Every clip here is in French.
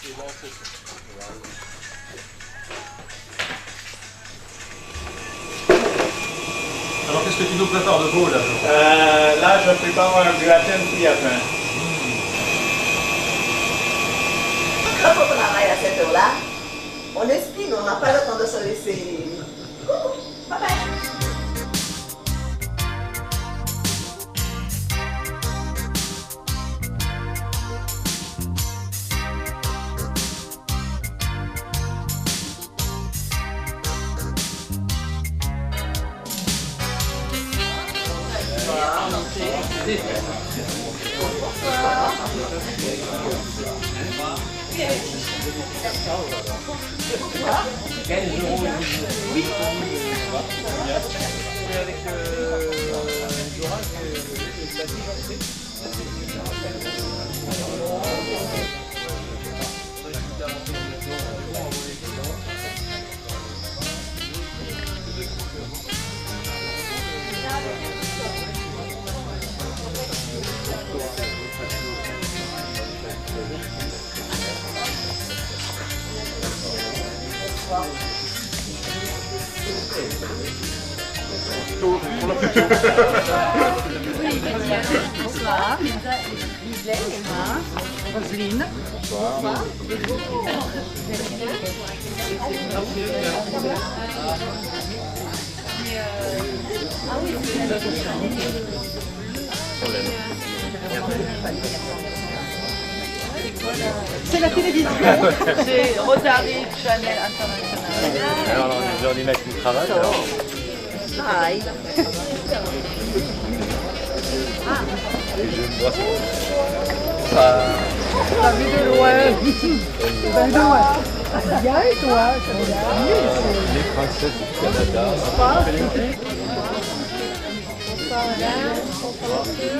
Alors qu'est-ce que tu nous prépares de beau là? Là, je prépare un gratin friatin. Quand on travaille à cette heure-là, on espine, on n'a pas le temps de se laisser. Coucou, bye bye. Bonsoir, Gisèle, Emma, Roselyne. Bonsoir. C'est la télévision. C'est Rotary Channel International. Alors on est mettre une cravate alors. Hi. Et je me brosse. T'as vu de loin. T'as vu de loin. Bien, toi, Les princesses du Canada. Bonsoir, madame. Bonsoir, monsieur.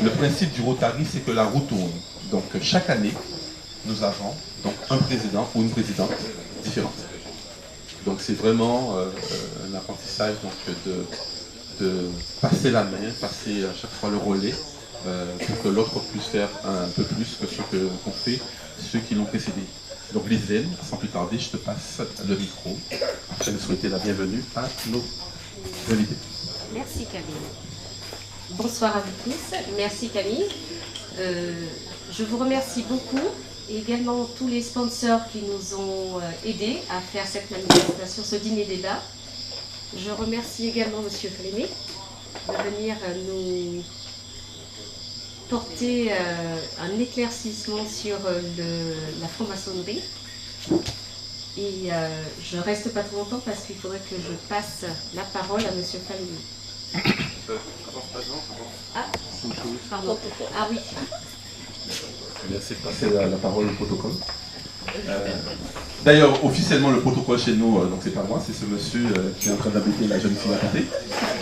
Le principe du Rotary, c'est que la roue tourne. Donc chaque année, nous avons donc un président ou une présidente différente. Donc c'est vraiment un apprentissage donc, de passer la main, passer à chaque fois le relais, pour que l'autre puisse faire un peu plus que ce qu'ont fait ceux qui l'ont précédé. Donc Lislaine, sans plus tarder, je te passe le micro afin de souhaiter la bienvenue à nos invités. Merci Camille. Bonsoir à vous tous. Merci Camille. Je vous remercie beaucoup et également tous les sponsors qui nous ont aidés à faire cette manifestation, ce dîner-débat. Je remercie également M. Frémé de venir nous porter un éclaircissement sur la franc-maçonnerie. Et je ne reste pas trop longtemps parce qu'il faudrait que je passe la parole à M. Frémé. Ah, pardon. Ah oui. C'est passer la parole au protocole. D'ailleurs, officiellement, le protocole chez nous, donc c'est pas moi, c'est ce monsieur qui est en train d'habiter la jeune fille à côté,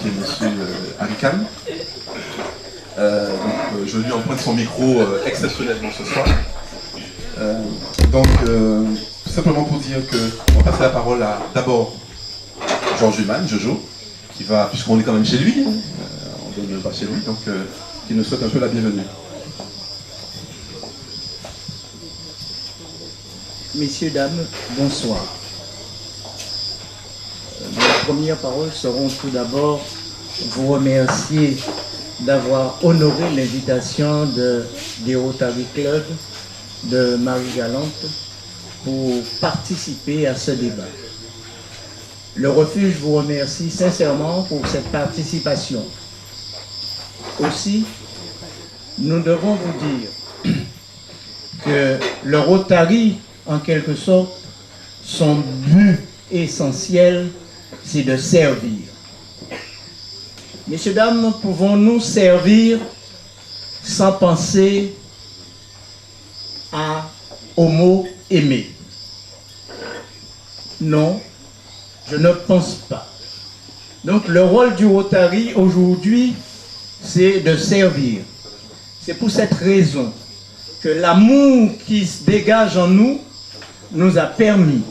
qui est monsieur Harikam. Donc, je lui emprunte son micro exceptionnellement ce soir. Tout simplement pour dire qu'on va passer la parole à d'abord Georges Humann, Jojo, qui va, puisqu'on est quand même chez lui, on ne donne pas chez lui, donc qui nous souhaite un peu la bienvenue. Messieurs, dames, bonsoir. Mes premières paroles seront tout d'abord vous remercier d'avoir honoré l'invitation des Rotary Club de Marie-Galante pour participer à ce débat. Le refuge vous remercie sincèrement pour cette participation. Aussi, nous devons vous dire que le Rotary, en quelque sorte, son but essentiel, c'est de servir. Messieurs, dames, pouvons-nous servir sans penser au mot aimer? Non, je ne pense pas. Donc le rôle du Rotary aujourd'hui, c'est de servir. C'est pour cette raison que l'amour qui se dégage en nous nous a permis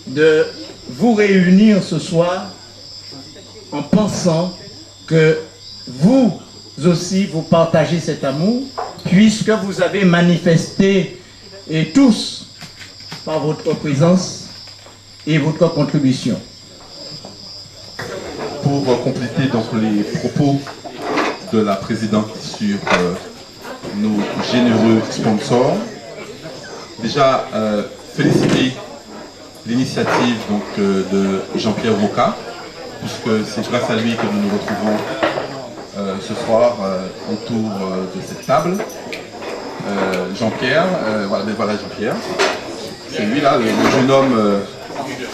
de vous réunir ce soir en pensant que vous aussi vous partagez cet amour puisque vous avez manifesté et tous par votre présence et votre contribution. Pour compléter donc les propos de la présidente sur nos généreux sponsors, déjà féliciter l'initiative donc de Jean-Pierre Roca, puisque c'est grâce à lui que nous nous retrouvons ce soir autour de cette table. Jean-Pierre, voilà Jean-Pierre, c'est lui là, le jeune homme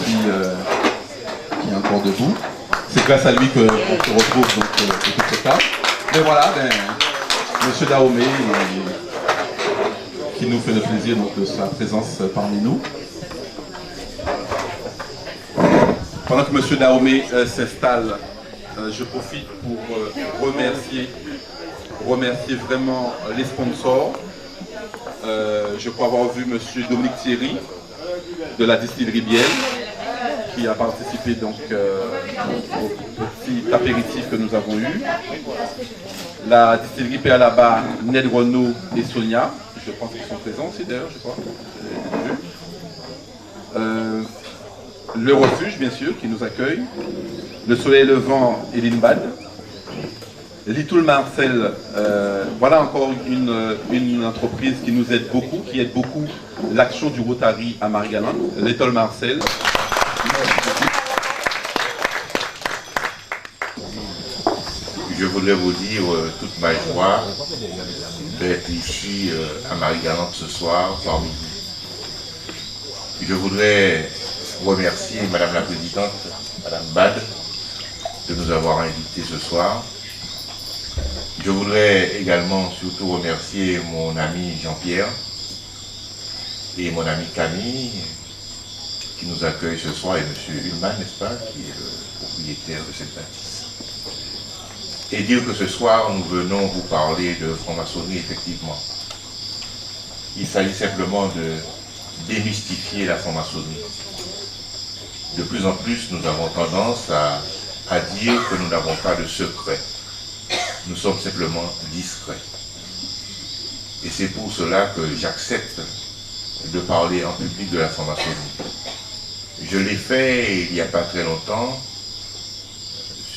qui est encore debout. C'est grâce à lui qu'on se retrouve donc autour de cette table. Mais voilà, Monsieur Dahomey qui nous fait le plaisir donc, de sa présence parmi nous. Pendant que M. Dahomey s'installe, je profite pour remercier vraiment les sponsors. Je crois avoir vu M. Dominique Thierry de la distillerie Biel qui a participé donc au petit apéritif que nous avons eu. La distillerie Péalaba, Ned Renault et Sonia, je pense qu'ils sont présents aussi d'ailleurs, je crois. Le refuge, bien sûr, qui nous accueille. Le Soleil Levant et l'Inbad. Little Marcel, voilà encore une entreprise qui nous aide beaucoup, qui aide beaucoup l'action du Rotary à Marie-Galante. Little Marcel. Je voudrais vous dire toute ma joie d'être ici à Marie-Galante ce soir parmi vous. Je voudrais remercier Madame la Présidente, Madame Bad, de nous avoir invités ce soir. Je voudrais également surtout remercier mon ami Jean-Pierre et mon ami Camille qui nous accueillent ce soir et M. Humann, n'est-ce pas, qui est le propriétaire de cette bâtisse. Et dire que ce soir, nous venons vous parler de franc-maçonnerie, effectivement. Il s'agit simplement de démystifier la franc-maçonnerie. De plus en plus, nous avons tendance à dire que nous n'avons pas de secret. Nous sommes simplement discrets. Et c'est pour cela que j'accepte de parler en public de la franc-maçonnerie. Je l'ai fait il n'y a pas très longtemps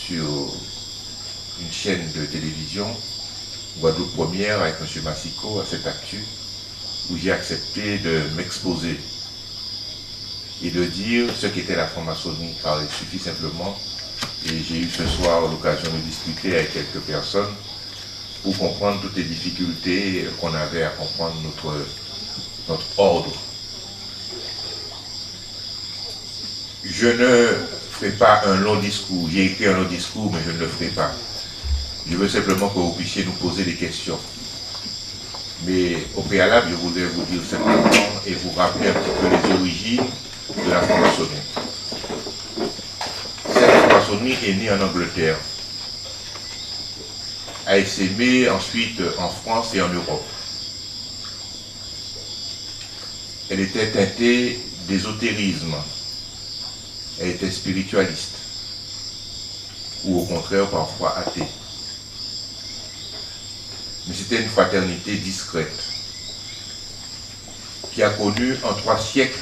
sur une chaîne de télévision, Guadeloupe Première, avec M. Massico, à cette actu. où j'ai accepté de m'exposer et de dire ce qu'était la franc-maçonnerie, car il suffit simplement, et j'ai eu ce soir l'occasion de discuter avec quelques personnes pour comprendre toutes les difficultés qu'on avait à comprendre notre ordre. Je ne ferai pas un long discours, j'ai écrit un long discours, mais je ne le ferai pas. Je veux simplement que vous puissiez nous poser des questions. Mais au préalable, je voudrais vous dire simplement et vous rappeler un petit peu les origines de la franc-maçonnerie. Cette franc-maçonnerie est née en Angleterre, a essaimé ensuite en France et en Europe. Elle était teintée d'ésotérisme, elle était spiritualiste, ou au contraire parfois athée. Mais c'était une fraternité discrète, qui a connu en 3 siècles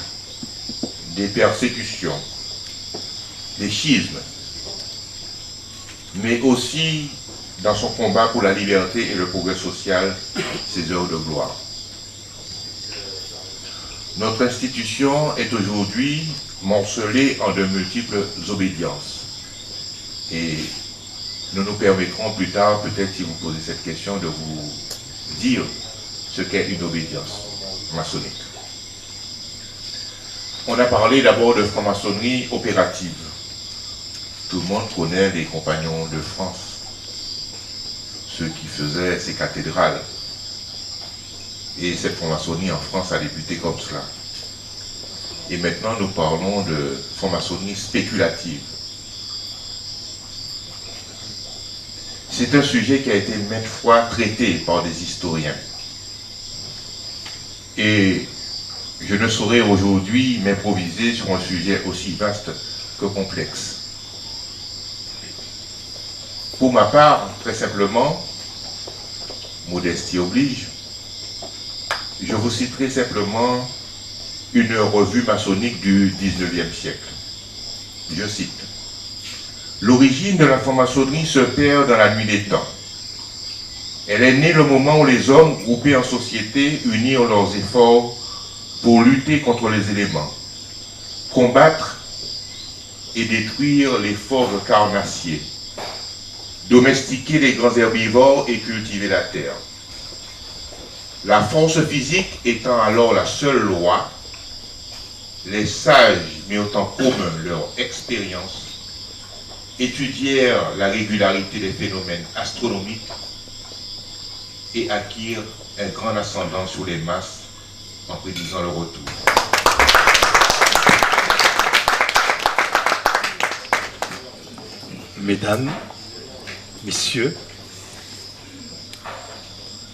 des persécutions, des schismes, mais aussi dans son combat pour la liberté et le progrès social, ses heures de gloire. Notre institution est aujourd'hui morcelée en de multiples obédiences. Et nous nous permettrons plus tard, peut-être si vous posez cette question, de vous dire ce qu'est une obédience maçonnique. On a parlé d'abord de franc-maçonnerie opérative. Tout le monde connaît les Compagnons de France, ceux qui faisaient ces cathédrales. Et cette franc-maçonnerie en France a débuté comme cela. Et maintenant, nous parlons de franc-maçonnerie spéculative. C'est un sujet qui a été maintes fois traité par des historiens. Et je ne saurais aujourd'hui m'improviser sur un sujet aussi vaste que complexe. Pour ma part, très simplement, modestie oblige, je vous citerai simplement une revue maçonnique du 19e siècle. Je cite: l'origine de la franc-maçonnerie se perd dans la nuit des temps. Elle est née le moment où les hommes groupés en société unirent leurs efforts pour lutter contre les éléments, combattre et détruire les formes carnassiers, domestiquer les grands herbivores et cultiver la terre. La force physique étant alors la seule loi, les sages mirent en commun leur expérience, étudièrent la régularité des phénomènes astronomiques et acquirent un grand ascendant sur les masses en prédisant le retour. Mesdames, Messieurs,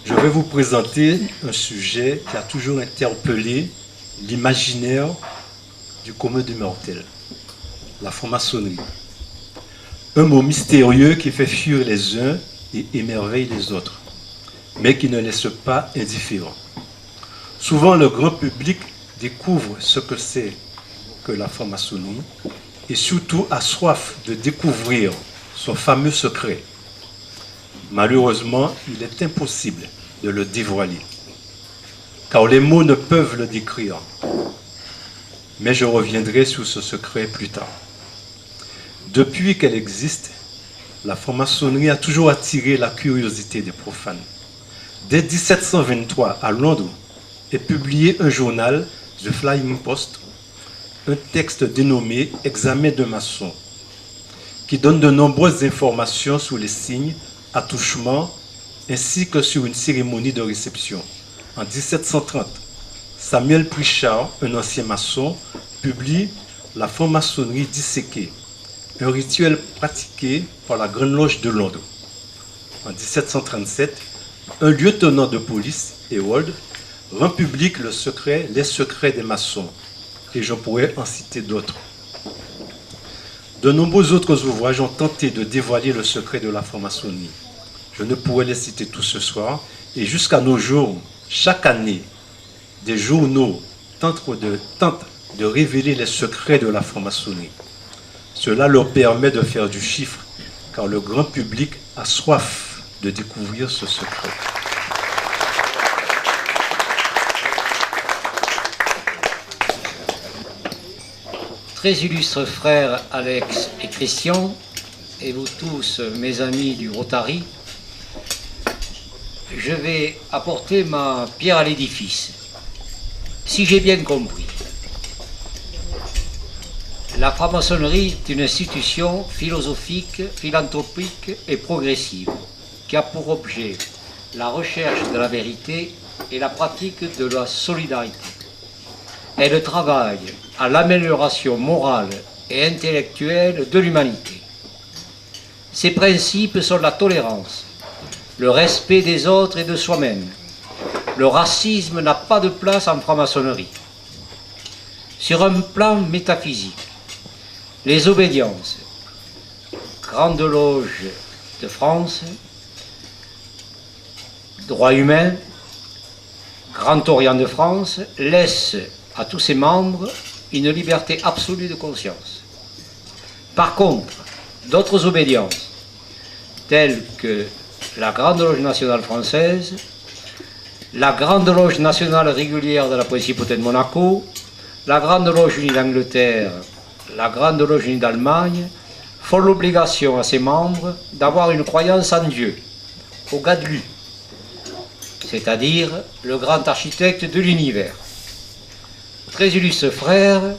je vais vous présenter un sujet qui a toujours interpellé l'imaginaire du commun des mortels, la franc-maçonnerie. Un mot mystérieux qui fait fuir les uns et émerveille les autres, mais qui ne laisse pas indifférent. Souvent, le grand public découvre ce que c'est que la franc-maçonnerie et surtout a soif de découvrir son fameux secret. Malheureusement, il est impossible de le dévoiler, car les mots ne peuvent le décrire. Mais je reviendrai sur ce secret plus tard. Depuis qu'elle existe, la franc-maçonnerie a toujours attiré la curiosité des profanes. Dès 1723, à Londres, est publié un journal, The Flying Post, un texte dénommé « Examen de maçon », qui donne de nombreuses informations sur les signes, attouchements, ainsi que sur une cérémonie de réception. En 1730, Samuel Prichard, un ancien maçon, publie « La franc-maçonnerie disséquée », un rituel pratiqué par la Grande Loge de Londres. En 1737, un lieutenant de police, Ewald, rend public les secrets des maçons, et je pourrais en citer d'autres. De nombreux autres ouvrages ont tenté de dévoiler le secret de la franc-maçonnerie. Je ne pourrais les citer tous ce soir, et jusqu'à nos jours, chaque année, des journaux tentent de révéler les secrets de la franc-maçonnerie. Cela leur permet de faire du chiffre, car le grand public a soif de découvrir ce secret. très illustres frères Alex et Christian, et vous tous, mes amis du Rotary, je vais apporter ma pierre à l'édifice. Si j'ai bien compris, la franc-maçonnerie est une institution philosophique, philanthropique et progressive qui a pour objet la recherche de la vérité et la pratique de la solidarité. Elle travaille à l'amélioration morale et intellectuelle de l'humanité. Ses principes sont la tolérance, le respect des autres et de soi-même. Le racisme n'a pas de place en franc-maçonnerie. Sur un plan métaphysique, les obédiences, Grande Loge de France, Droit humain, Grand Orient de France, laissent à tous ses membres une liberté absolue de conscience. Par contre, d'autres obédiences, telles que la Grande Loge nationale française, la Grande Loge nationale régulière de la Principauté de Monaco, la Grande Loge unie d'Angleterre, la Grande Loge unie d'Allemagne, font l'obligation à ses membres d'avoir une croyance en Dieu, au Gadlu, c'est-à-dire le grand architecte de l'univers. Très illustres frères,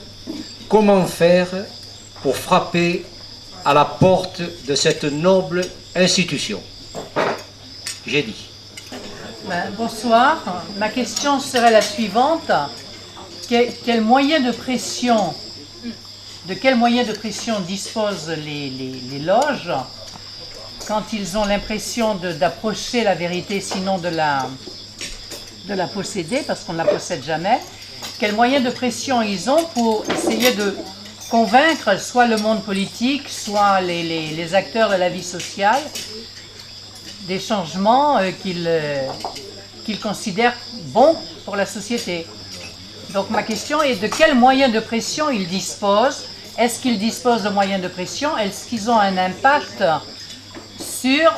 comment faire pour frapper à la porte de cette noble institution? J'ai dit. Bonsoir. Ma question serait la suivante. De quels moyens de pression disposent les loges quand ils ont l'impression d'approcher la vérité, sinon de la posséder, parce qu'on ne la possède jamais? Quels moyens de pression ils ont pour essayer de convaincre soit le monde politique, soit les acteurs de la vie sociale des changements qu'ils considèrent bons pour la société? Donc ma question est de quels moyens de pression ils disposent? Est-ce qu'ils disposent de moyens de pression? Est-ce qu'ils ont un impact sur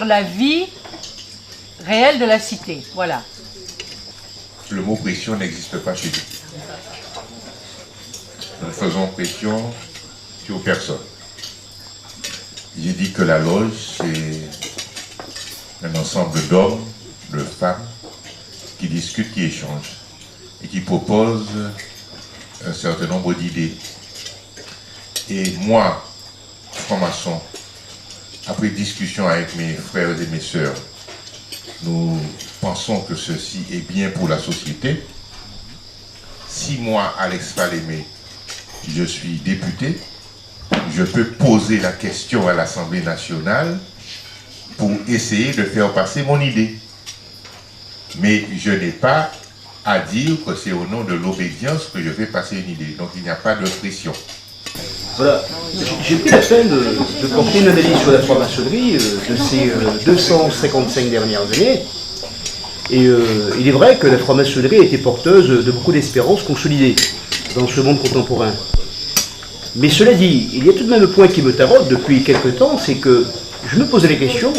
la vie réelle de la cité? Voilà. Le mot pression n'existe pas chez nous. Nous faisons pression sur personne. J'ai dit que la loge, c'est un ensemble d'hommes, de femmes, qui discutent, qui échangent et qui proposent un certain nombre d'idées. Et moi, franc-maçon, après discussion avec mes frères et mes sœurs, nous pensons que ceci est bien pour la société. Si moi, Alex Fall-Aimé, je suis député, je peux poser la question à l'Assemblée nationale pour essayer de faire passer mon idée. Mais je n'ai pas à dire que c'est au nom de l'obédience que je fais passer une idée. Donc il n'y a pas de pression. Voilà, j'ai pris la peine de porter une analyse sur la franc-maçonnerie de ces 255 dernières années. Et il est vrai que la franc-maçonnerie a été porteuse de beaucoup d'espérances consolidées dans ce monde contemporain. Mais cela dit, il y a tout de même un point qui me taraude depuis quelque temps, c'est que je me posais la question,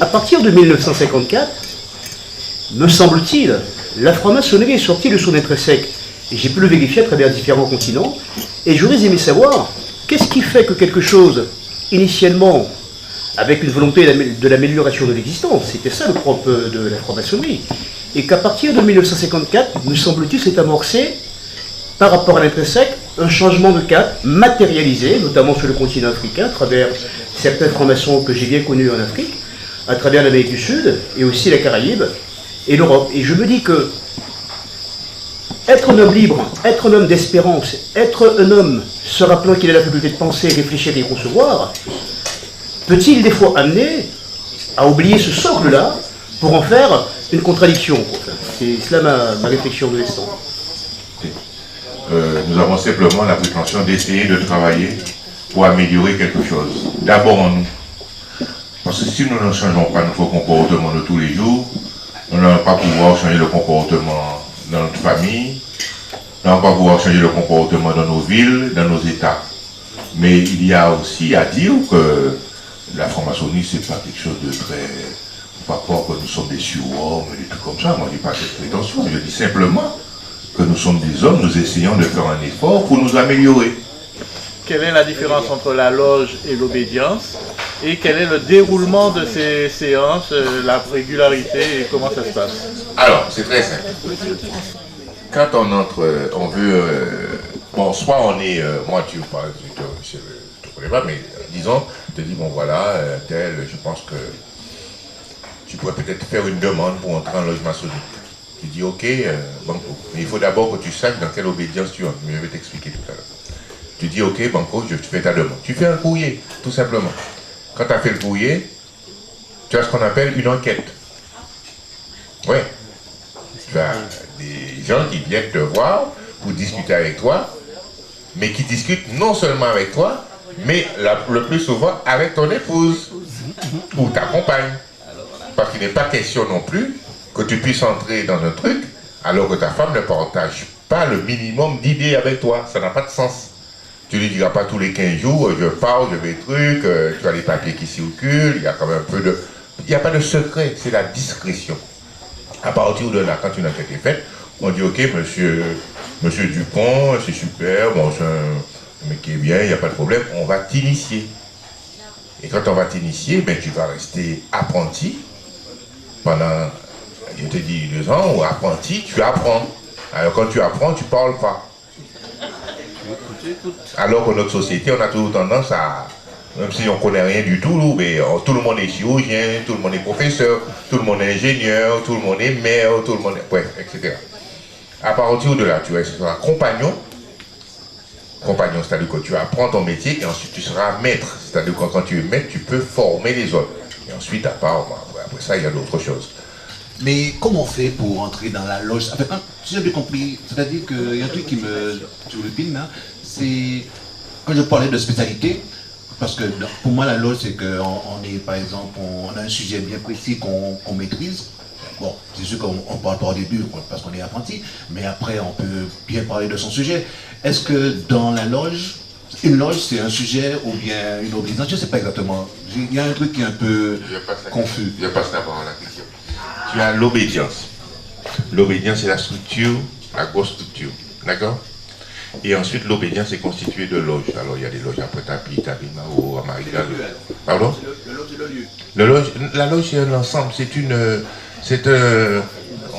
à partir de 1954, me semble-t-il, la franc-maçonnerie est sortie de son intrinsèque. Et j'ai pu le vérifier à travers différents continents. Et j'aurais aimé savoir, qu'est-ce qui fait que quelque chose, initialement, avec une volonté de l'amélioration de l'existence, c'était ça le propre de la franc-maçonnerie, et qu'à partir de 1954, me semble-t-il, s'est amorcé, par rapport à l'intrinsèque, un changement de cap matérialisé, notamment sur le continent africain, à travers certains francs-maçons que j'ai bien connus en Afrique, à travers l'Amérique du Sud, et aussi la Caraïbe, et l'Europe. Et je me dis que être un homme libre, être un homme d'espérance, être un homme se rappelant qu'il a la faculté de penser, réfléchir et concevoir, peut-il des fois amener à oublier ce socle-là pour en faire une contradiction? C'est cela ma réflexion de l'instant. Nous avons simplement la prétention d'essayer de travailler pour améliorer quelque chose. D'abord en nous. Parce que si nous ne changeons pas notre comportement de tous les jours, nous n'allons pas pouvoir changer le comportement dans notre famille, nous n'allons pas pouvoir changer le comportement dans nos villes, dans nos États. Mais il y a aussi à dire que la franc-maçonnerie, c'est pas quelque chose de très... Faut pas croire que nous sommes des surhommes et des trucs comme ça. Moi, je dis pas cette prétention. Je dis simplement que nous sommes des hommes, nous essayons de faire un effort pour nous améliorer. Quelle est la différence entre la loge et l'obédience? Et quel est le déroulement de ces séances, la régularité et comment ça se passe? Alors, c'est très simple. Quand on entre, on veut... bon, soit on est... moi, je te connais pas, mais disons, je te dis, bon voilà, tel, je pense que tu pourrais peut-être faire une demande pour entrer en loge maçonnique. Tu dis, ok, banco. Mais il faut d'abord que tu saches dans quelle obédience tu entres. Mais je vais t'expliquer tout à l'heure. Tu dis, ok, banco, je fais ta demande. Tu fais un courrier, tout simplement. Quand tu as fait le courrier, tu as ce qu'on appelle une enquête. Oui. Tu as des gens qui viennent te voir pour discuter avec toi, mais qui discutent non seulement avec toi, mais le plus souvent avec ton épouse ou ta compagne. Parce qu'il n'est pas question non plus que tu puisses entrer dans un truc alors que ta femme ne partage pas le minimum d'idées avec toi. Ça n'a pas de sens. Tu lui diras pas tous les 15 jours, je parle, je vais truc, tu as les papiers qui circulent, il y a quand même un peu de... Il n'y a pas de secret, c'est la discrétion. À partir de là, quand une enquête est faite, on dit, ok, monsieur Dupont, c'est super, bon, c'est un mec qui est bien, il n'y a pas de problème, on va t'initier. Et quand on va t'initier, ben, tu vas rester apprenti pendant, je te dis, 2 ans, ou apprenti, tu apprends. Alors quand tu apprends, tu ne parles pas. Alors que notre société, on a toujours tendance à, même si on ne connaît rien du tout, mais tout le monde est chirurgien, tout le monde est professeur, tout le monde est ingénieur, tout le monde est maire, tout le monde est... Ouais, etc. À partir de là, tu seras compagnon. Compagnon, c'est-à-dire que tu apprends ton métier et ensuite tu seras maître. C'est-à-dire que quand tu es maître, tu peux former les autres. Et ensuite, après ça, il y a d'autres choses. Mais comment on fait pour entrer dans la loge? Enfin, si j'ai bien compris, c'est-à-dire qu'il y a un truc qui me turlupine, hein, c'est quand je parlais de spécialité, parce que pour moi la loge c'est qu'on est, par exemple, on a un sujet bien précis qu'on maîtrise. Bon, c'est sûr qu'on ne parle pas au début parce qu'on est apprenti, mais après on peut bien parler de son sujet. Est-ce que dans la loge, une loge c'est un sujet ou bien une obédience? Je ne sais pas exactement. Il y a un truc qui est un peu confus. Je passe d'abord à la question. Tu as l'obédience. L'obédience, c'est la structure, la grosse structure. D'accord? Et ensuite, l'obédience est constituée de loges. Alors, il y a des loges à Pointe-à-Pitre, à Rimao, à Marigal. Pardon? La loge, c'est un ensemble.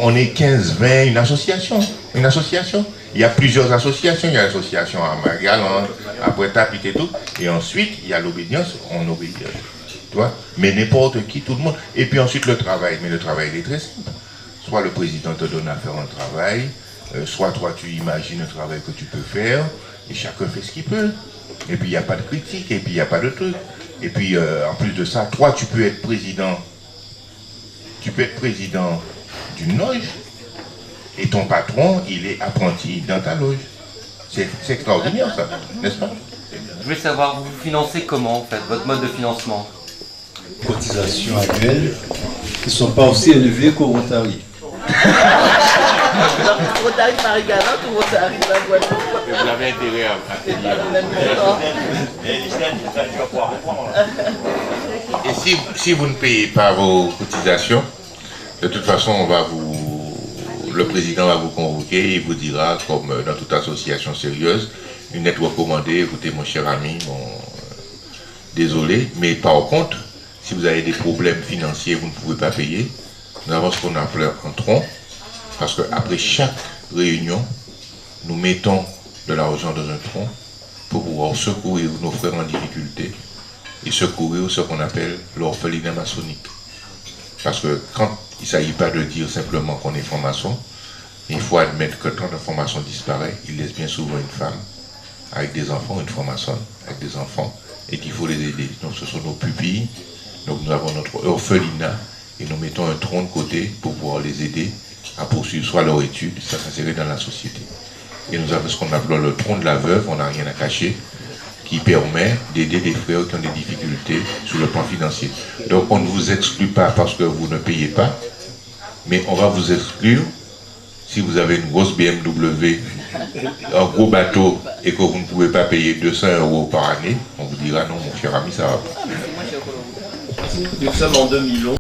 On est 15, 20, une association. Une association. Il y a plusieurs associations. Il y a l'association à Marigal, à Pointe-à-Pitre et tout. Et ensuite, il y a l'obédience. On obéit. Tu vois? Mais n'importe qui, tout le monde. Et puis ensuite le travail. Mais le travail il est très simple. Soit le président te donne à faire un travail, soit toi tu imagines un travail que tu peux faire, et chacun fait ce qu'il peut. Et puis il n'y a pas de critique, et puis il n'y a pas de truc. Et puis en plus de ça, toi tu peux être président. Tu peux être président d'une loge, et ton patron, il est apprenti dans ta loge. C'est extraordinaire ça, n'est-ce pas? Je voulais savoir, vous vous financez comment en fait, votre mode de financement? Cotisations annuelles qui ne sont pas aussi élevées qu'au Rotary. Rotary Marie-Galante ou Rotary la Guadeloupe? Vous avez intérêt à payer. Et si vous ne payez pas vos cotisations, de toute façon, le président va vous convoquer, il vous dira, comme dans toute association sérieuse, une lettre recommandée, écoutez mon cher ami, désolé, mais par contre, si vous avez des problèmes financiers, vous ne pouvez pas payer, nous avons ce qu'on appelle un tronc, parce qu'après chaque réunion, nous mettons de l'argent dans un tronc pour pouvoir secourir nos frères en difficulté et secourir ce qu'on appelle l'orphelinat maçonnique. Parce que quand il ne s'agit pas de dire simplement qu'on est franc-maçon, il faut admettre que quand un franc-maçon disparaît, il laisse bien souvent une femme avec des enfants, une franc-maçonne avec des enfants, et qu'il faut les aider. Donc ce sont nos pupilles. Donc nous avons notre orphelinat et nous mettons un tronc de côté pour pouvoir les aider à poursuivre soit leur étude, soit s'insérer dans la société. Et nous avons ce qu'on appelle le tronc de la veuve, on n'a rien à cacher, qui permet d'aider des frères qui ont des difficultés sur le plan financier. Donc on ne vous exclut pas parce que vous ne payez pas, mais on va vous exclure si vous avez une grosse BMW, un gros bateau et que vous ne pouvez pas payer 200 € par année. On vous dira non mon cher ami, ça va pas. Nous sommes en 2011.